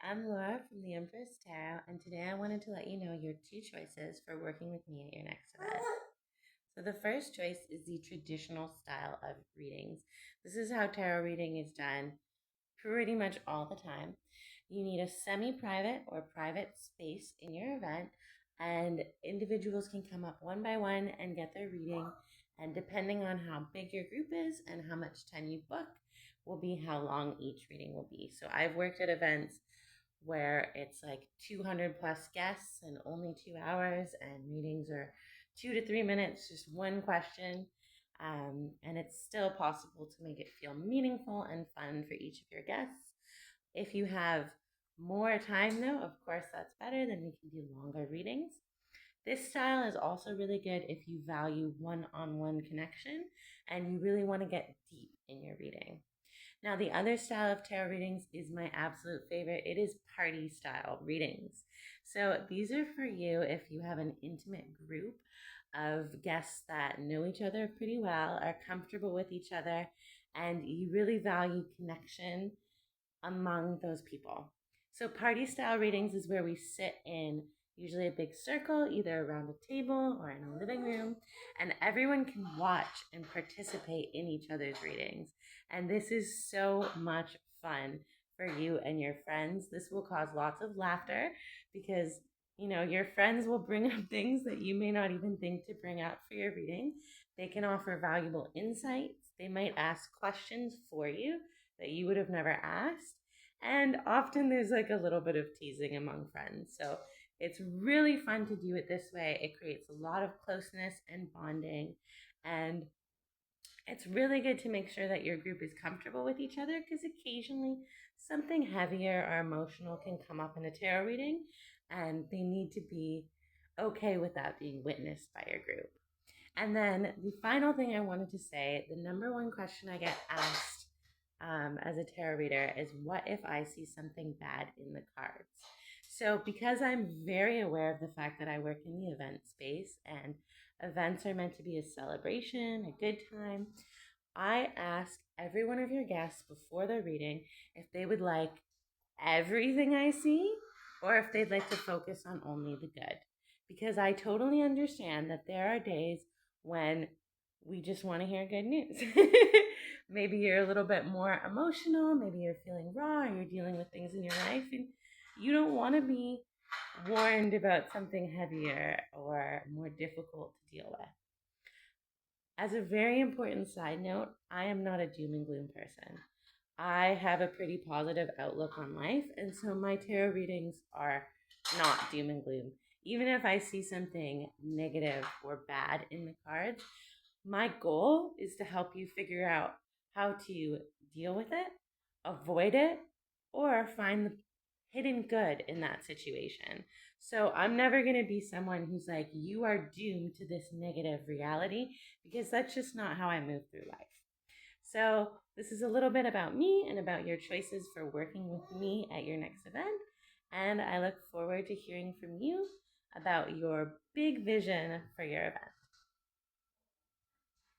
I'm Laura from the Empress Tarot, and today I wanted to let you know your two choices for working with me at your next event. So, the first choice is the traditional style of readings. This is how tarot reading is done pretty much all the time. You need a semi private or private space in your event, and individuals can come up one by one and get their reading. And depending on how big your group is and how much time you book, will be how long each reading will be. So, I've worked at events where it's like 200 plus guests and only 2 hours, and readings are 2 to 3 minutes, just one question. And it's still possible to make it feel meaningful and fun for each of your guests. If you have more time, though, of course, that's better. Then we can do longer readings. This style is also really good if you value one on one connection and you really want to get deep in your reading. Now, the other style of tarot readings is my absolute favorite. It is party style readings. So, these are for you if you have an intimate group of guests that know each other pretty well, are comfortable with each other, and you really value connection among those people. So, party style readings is where we sit in usually a big circle, either around a table or in a living room, and everyone can watch and participate in each other's readings. And this is so much fun for you and your friends. This will cause lots of laughter because your friends will bring up things that you may not even think to bring up for your reading. They can offer valuable insights. They might ask questions for you that you would have never asked. And often there's like a little bit of teasing among friends. So it's really fun to do it this way. It creates a lot of closeness and bonding. And it's really good to make sure that your group is comfortable with each other because occasionally something heavier or emotional can come up in a tarot reading, and they need to be okay with that being witnessed by your group. And then the final thing I wanted to say, the number one question I get asked as a tarot reader is, what if I see something bad in the cards? So, because I'm very aware of the fact that I work in the event space and events are meant to be a celebration, a good time, I ask every one of your guests before their reading if they would like everything I see or if they'd like to focus on only the good. Because I totally understand that there are days when we just want to hear good news. Maybe you're a little bit more emotional, maybe you're feeling raw, or you're dealing with things in your life, and you don't want to be warned about something heavier or more difficult to deal with. As a very important side note, I am not a doom and gloom person. I have a pretty positive outlook on life, and so my tarot readings are not doom and gloom. Even if I see something negative or bad in the cards, my goal is to help you figure out how to deal with it, avoid it, or find the hidden good in that situation. So I'm never going to be someone who's like, you are doomed to this negative reality, because that's just not how I move through life. So this is a little bit about me and about your choices for working with me at your next event. And I look forward to hearing from you about your big vision for your event.